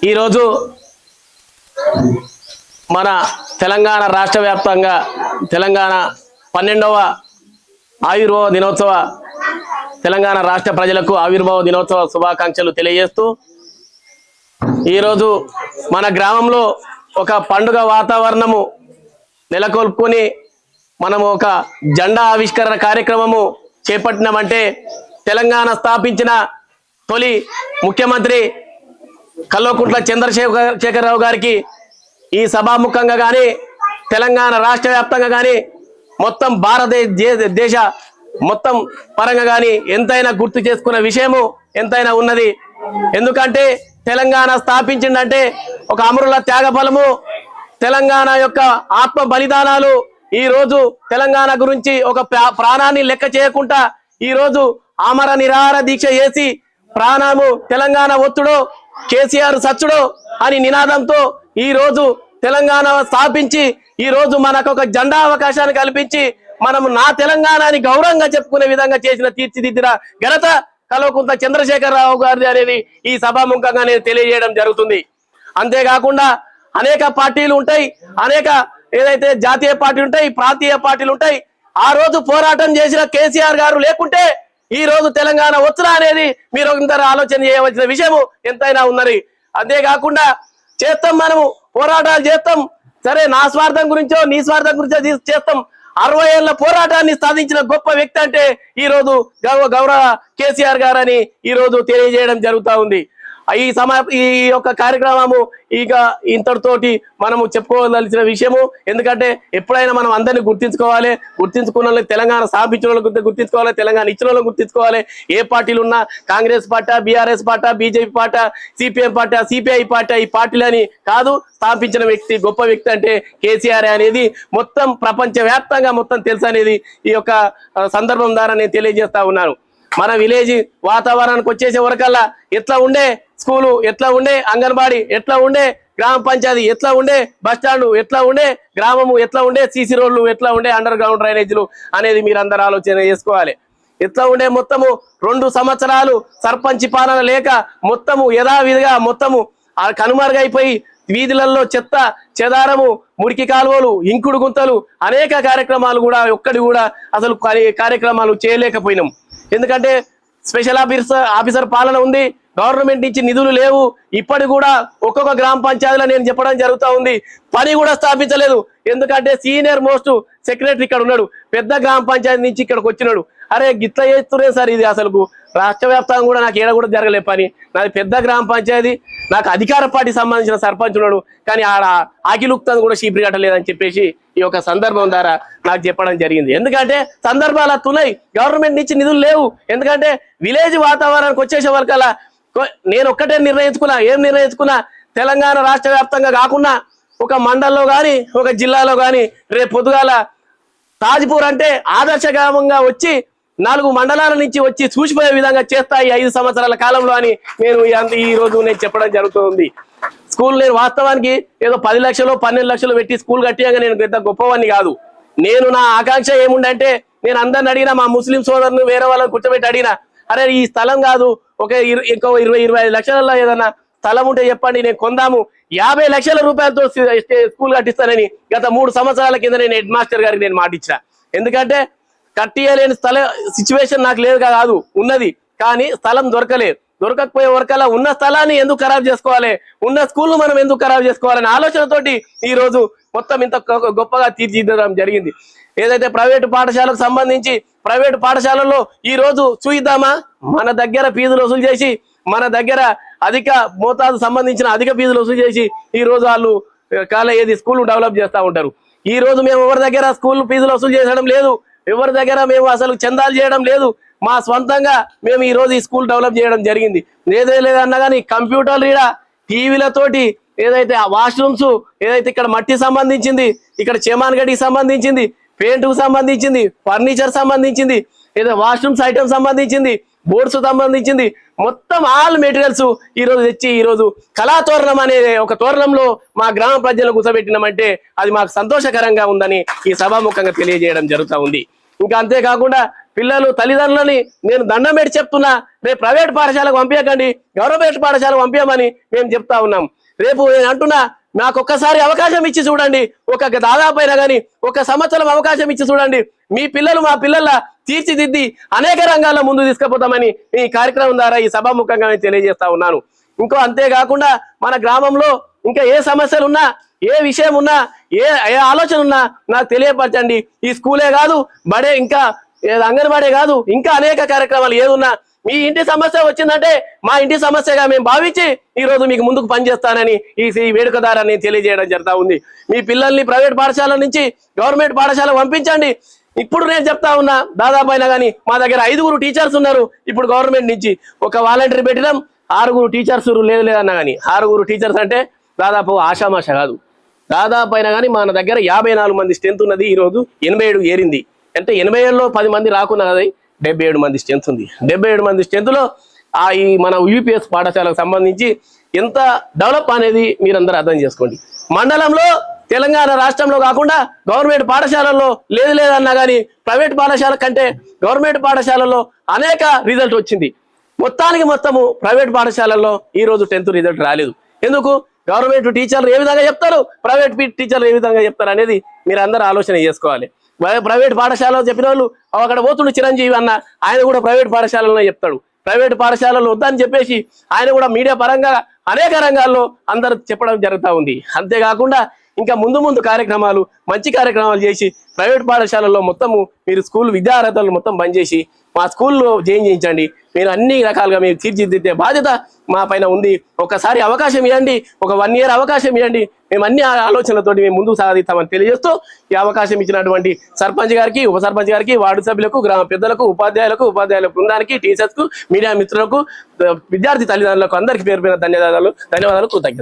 ఈరోజు మన తెలంగాణ రాష్ట్ర వ్యాప్తంగా తెలంగాణ 12వ ఆవిర్భావ దినోత్సవ తెలంగాణ రాష్ట్ర ప్రజలకు ఆవిర్భావ దినోత్సవ శుభాకాంక్షలు తెలియజేస్తూ ఈరోజు మన గ్రామంలో ఒక పండుగ వాతావరణము నెలకొల్పుకొని మనము ఒక జెండా ఆవిష్కరణ కార్యక్రమము చేపట్టినామంటే తెలంగాణ స్థాపించిన తొలి ముఖ్యమంత్రి కల్వకుంట్ల చంద్రశేఖరరావు గారికి ఈ సభాముఖంగా కానీ తెలంగాణ రాష్ట్ర వ్యాప్తంగా కానీ మొత్తం భారతదేశ మొత్తం పరంగా కానీ ఎంతైనా గుర్తు చేసుకున్న విషయము ఎంతైనా ఉన్నది. ఎందుకంటే తెలంగాణ స్థాపించిందంటే ఒక అమరుల త్యాగఫలము, తెలంగాణ యొక్క ఆత్మ బలిదానాలు. ఈ రోజు తెలంగాణ గురించి ఒక ప్రాణాన్ని లెక్క చేయకుండా ఈ రోజు ఆమర నిరాహార దీక్ష చేసి ప్రాణము తెలంగాణ ఒత్తుడో కేసీఆర్ సచ్చుడో అని నినాదంతో ఈ రోజు తెలంగాణ స్థాపించి ఈ రోజు మనకు ఒక జెండా అవకాశాన్ని కల్పించి మనం నా తెలంగాణ అని గౌరవంగా చెప్పుకునే విధంగా చేసిన తీర్చిదిద్దిన ఘనత కల్వకుంట్ల చంద్రశేఖరరావు గారిది అనేది ఈ సభాముఖంగా నేను తెలియజేయడం జరుగుతుంది. అంతేకాకుండా అనేక పార్టీలు ఉంటాయి, అనేక ఏదైతే జాతీయ పార్టీలు ఉంటాయి, ప్రాంతీయ పార్టీలు ఉంటాయి. ఆ రోజు పోరాటం చేసిన కేసీఆర్ గారు లేకుంటే ఈ రోజు తెలంగాణ వచ్చురా అనేది మీరు ఇంత ఆలోచన చేయవలసిన విషయము ఎంతైనా ఉన్నది. అంతేకాకుండా చేస్తాం, మనము పోరాటాలు చేస్తాం. సరే, నా స్వార్థం గురించో నీ స్వార్థం గురించో చేస్తాం. 60 ఏళ్ల పోరాటాన్ని సాధించిన గొప్ప వ్యక్తి అంటే ఈ రోజు గౌరవ కేసీఆర్ గారు అని ఈ రోజు తెలియజేయడం జరుగుతూ ఉంది. ఈ యొక్క కార్యక్రమము ఇక ఇంతటితోటి మనము చెప్పుకోవాల్సిన విషయము. ఎందుకంటే ఎప్పుడైనా మనం అందరినీ గుర్తించుకోవాలి, గుర్తించుకున్న తెలంగాణ స్థాపించిన వాళ్ళని గుర్తించుకోవాలి, తెలంగాణ ఇచ్చిన వాళ్ళని గుర్తించుకోవాలి. ఏ పార్టీలు ఉన్నా Congress party, BRS party, BJP party, CPM party, CPI party, ఈ పార్టీలని కాదు, స్థాపించిన వ్యక్తి గొప్ప వ్యక్తి అంటే కేసీఆర్ అనేది మొత్తం ప్రపంచ వ్యాప్తంగా మొత్తం తెలుసు అనేది ఈ యొక్క సందర్భం ద్వారా నేను తెలియజేస్తా ఉన్నాను. మన విలేజ్ వాతావరణానికి వచ్చేసే వరకల్లా ఎట్లా ఉండే స్కూలు, ఎట్లా ఉండే అంగన్వాడీ, ఎట్లా ఉండే గ్రామ పంచాయతీ, ఎట్లా ఉండే బస్టాండ్, ఎట్లా ఉండే గ్రామము, ఎట్లా ఉండే సీసీ రోడ్లు, ఎట్లా ఉండే అండర్ గ్రౌండ్ డ్రైనేజీలు అనేది మీరందరూ ఆలోచన చేసుకోవాలి. ఎట్లా ఉండే మొత్తము 2 సంవత్సరాలు సర్పంచ్ పాలన లేక మొత్తము యథావిధిగా మొత్తము కనుమరుగైపోయి వీధులలో చెత్త చెదారము, మురికి కాలువలు, ఇంకుడు గుంతలు, అనేక కార్యక్రమాలు కూడా ఒక్కడి కూడా అసలు కార్యక్రమాలు చేయలేకపోయినాం. ఎందుకంటే స్పెషల్ ఆఫీసర్ పాలన ఉంది, గవర్నమెంట్ నుంచి నిధులు లేవు. ఇప్పటి కూడా ఒక్కొక్క గ్రామ పంచాయతీలో నేను చెప్పడం జరుగుతూ ఉంది, పని కూడా స్థాపించలేదు. ఎందుకంటే సీనియర్ మోస్ట్ సెక్రటరీ ఇక్కడ ఉన్నాడు, పెద్ద గ్రామ పంచాయతీ నుంచి ఇక్కడికి వచ్చినాడు. అరే గిట్లా చేస్తున్నాయి సార్, ఇది అసలు రాష్ట్ర వ్యాప్తంగా కూడా నాకు ఏడ కూడా జరగలే పని. నాది పెద్ద గ్రామ పంచాయతీ, నాకు అధికార పార్టీ సంబంధించిన సర్పంచ్ ఉన్నాడు, కానీ ఆడ ఆకిలుక్తాను కూడా చీపురు కట్టలేదని చెప్పేసి ఈ యొక్క సందర్భం ద్వారా నాకు చెప్పడం జరిగింది. ఎందుకంటే సందర్భాలు అత్తున్నాయి, గవర్నమెంట్ నుంచి నిధులు లేవు. ఎందుకంటే విలేజ్ వాతావరణానికి వచ్చేసే వరకల్లా నేను ఒక్కటే నిర్ణయించుకున్నా, ఏం నిర్ణయించుకున్నా, తెలంగాణ రాష్ట్ర వ్యాప్తంగా కాకుండా ఒక మండలంలో కానీ ఒక జిల్లాలో కానీ రేపు పొద్దుగాల తాజ్పూర్ అంటే ఆదర్శ గ్రామంగా వచ్చి 4 మండలాల నుంచి వచ్చి చూసిపోయే విధంగా చేస్తా ఈ 5 సంవత్సరాల కాలంలో అని నేను ఈ రోజు నేను చెప్పడం జరుగుతుంది. స్కూల్ నేను వాస్తవానికి ఏదో 10 లక్షలు 12 లక్షలు పెట్టి స్కూల్ కట్టియాగా నేను పెద్ద గొప్పవాడిని కాదు. నేను నా ఆకాంక్ష ఏముండంటే, నేను అందరిని అడిగినా, మా ముస్లిం సోదరుని వేరే వాళ్ళని కూర్చోబెట్టి అడిగినా, అరే ఈ స్థలం కాదు, ఒక ఇంకో 20-25 లక్షలలో ఏదన్నా స్థలం ఉంటే చెప్పండి, నేను కొందాము, 50 లక్షల రూపాయలతో స్కూల్ కట్టిస్తానని గత 3 సంవత్సరాల కింద నేను హెడ్ మాస్టర్ గారికి నేను మాటిచ్చా. ఎందుకంటే కట్టియలేని సిచ్యువేషన్ నాకు లేదు కాదు, ఉన్నది, కానీ స్థలం దొరకకపోయే వరకల్లా ఉన్న స్థలాన్ని ఎందుకు ఖరాబ్ చేసుకోవాలి, ఉన్న స్కూల్ మనం ఎందుకు ఖరాబ్ చేసుకోవాలనే ఆలోచనతోటి ఈ రోజు మొత్తం ఇంత గొప్పగా తీర్చిదిద్దడం జరిగింది. ఏదైతే ప్రైవేటు పాఠశాలకు సంబంధించి ప్రైవేటు పాఠశాలల్లో ఈ రోజు చూద్దామా, మన దగ్గర ఫీజులు వసూలు చేసి, మన దగ్గర అధిక మోతాదు సంబంధించిన అధిక ఫీజులు వసూలు చేసి ఈ రోజు వాళ్ళు ఏది స్కూల్ డెవలప్ చేస్తూ ఉంటారు. ఈ రోజు మేము ఎవరి దగ్గర స్కూల్ ఫీజులు వసూలు చేయడం లేదు, ఎవరి దగ్గర మేము అసలు చందాలు చేయడం లేదు. మా స్వంతంగా మేము ఈ రోజు ఈ స్కూల్ డెవలప్ చేయడం జరిగింది. లేదన్నా కానీ కంప్యూటర్లు ఈడ టీవీలతోటి ఏదైతే వాష్రూమ్స్, ఏదైతే ఇక్కడ మట్టి సంబంధించింది, ఇక్కడ చెమాన్ గడ్డికి సంబంధించింది, పెయింట్కు సంబంధించింది, ఫర్నిచర్ సంబంధించింది, ఏదో వాష్రూమ్స్ ఐటమ్ సంబంధించింది, బోర్డ్స్ సంబంధించింది, మొత్తం ఆల్ మెటీరియల్స్ ఈ రోజు తెచ్చి ఈ రోజు కళాతోరణం అనే ఒక తోరణంలో మా గ్రామ ప్రజలను కూర్చోబెట్టినామంటే అది మాకు సంతోషకరంగా ఉందని ఈ సభాముఖంగా తెలియజేయడం జరుగుతూ ఉంది. ఇంకా అంతేకాకుండా పిల్లలు తల్లిదండ్రులని నేను దండం పెట్టి చెప్తున్నా, రేపు ప్రైవేట్ పాఠశాలకు పంపించకండి, గవర్నమెంట్ పాఠశాలకు పంపించమని మేము చెప్తా ఉన్నాం. రేపు నేను అంటున్నా, నాకు ఒక్కసారి అవకాశం ఇచ్చి చూడండి, ఒక దాదాపు అయినా కానీ 1 సంవత్సరం అవకాశం ఇచ్చి చూడండి, మీ పిల్లలు మా పిల్లల తీర్చిదిద్ది అనేక రంగాల్లో ముందు తీసుకుపోతామని ఈ కార్యక్రమం ద్వారా ఈ సభాముఖంగా నేను తెలియజేస్తా ఉన్నాను. అంతేకాకుండా మన గ్రామంలో ఇంకా ఏ సమస్యలు ఉన్నా, ఏ విషయం ఉన్నా, ఏ ఆలోచన ఉన్నా నాకు తెలియపరచండి. ఈ స్కూలే కాదు, బడే ఇంకా అంగన్వాడే కాదు, ఇంకా అనేక కార్యక్రమాలు ఏదున్నా మీ ఇంటి సమస్య వచ్చిందంటే మా ఇంటి సమస్యగా మేము భావించి ఈ రోజు మీకు ముందుకు పనిచేస్తానని ఈ వేడుక ద్వారా నేను తెలియజేయడం జరుగుతా ఉంది. మీ పిల్లల్ని ప్రైవేట్ పాఠశాల నుంచి గవర్నమెంట్ పాఠశాల పంపించండి. ఇప్పుడు నేను చెప్తా ఉన్నా, దాదాపు అయినా కానీ మా దగ్గర 5 టీచర్స్ ఉన్నారు. ఇప్పుడు గవర్నమెంట్ నుంచి ఒక వాలంటీర్ పెట్టినాం, 6 టీచర్స్ లేదన్నా కానీ 6 టీచర్స్ అంటే దాదాపు ఆషామాష కాదు. దాదాపు అయినా కానీ మన దగ్గర 54 మంది స్ట్రెంత్ ఉన్నది. ఈరోజు 87 ఏరింది. అంటే 87లో 10 మంది రాకున్నా కదా, 77 మంది స్ట్రెంత్ ఉంది. 77 మంది స్ట్రెంత్లో ఈ మన యూపీఎస్ పాఠశాలకు సంబంధించి ఎంత డెవలప్ అనేది మీరందరూ అర్థం చేసుకోండి. మండలంలో తెలంగాణ రాష్ట్రంలో కాకుండా గవర్నమెంట్ పాఠశాలల్లో లేదన్నా కానీ ప్రైవేట్ పాఠశాల కంటే గవర్నమెంట్ పాఠశాలల్లో అనేక రిజల్ట్ వచ్చింది. మొత్తము ప్రైవేట్ పాఠశాలల్లో ఈ రోజు 10th రిజల్ట్ రాలేదు. ఎందుకు? గవర్నమెంట్ టీచర్లు ఏ విధంగా చెప్తారు, ప్రైవేట్ టీచర్లు ఏ విధంగా చెప్తారు అనేది మీరు అందరూ ఆలోచన చేసుకోవాలి. ప్రైవేట్ పాఠశాలలో చెప్పిన వాళ్ళు అక్కడ పోతుండు చిరంజీవి అన్న, ఆయన కూడా ప్రైవేట్ పాఠశాలలో చెప్తాడు. ప్రైవేట్ పాఠశాలలో వద్దని చెప్పేసి ఆయన కూడా మీడియా పరంగా అనేక రంగాల్లో అందరూ చెప్పడం జరుగుతూ ఉంది. అంతేకాకుండా ఇంకా ముందు కార్యక్రమాలు, మంచి కార్యక్రమాలు చేసి ప్రైవేట్ పాఠశాలల్లో మొత్తము మీరు స్కూల్ విద్యార్హతలు మొత్తం బంద్ చేసి మా స్కూల్లో జాయిన్ చేయించండి. మీరు అన్ని రకాలుగా మీరు తీర్చిదిద్దే బాధ్యత మా పైన ఉంది. ఒకసారి అవకాశం ఇవ్వండి, ఒక 1 year అవకాశం ఇవ్వండి, మేము అన్ని ఆలోచనలతోటి మేము ముందుకు సాగిస్తామని తెలియజేస్తూ ఈ అవకాశం ఇచ్చినటువంటి సర్పంచ్ గారికి, ఉప సర్పంచ్ గారికి, వార్డు సభ్యులకు, గ్రామ పెద్దలకు, ఉపాధ్యాయుల బృందానికి, టీచర్స్కు, మీడియా మిత్రులకు, విద్యార్థి తల్లిదండ్రులకు అందరికీ పేరు ధన్యవాదాలు, కృతజ్ఞతలు.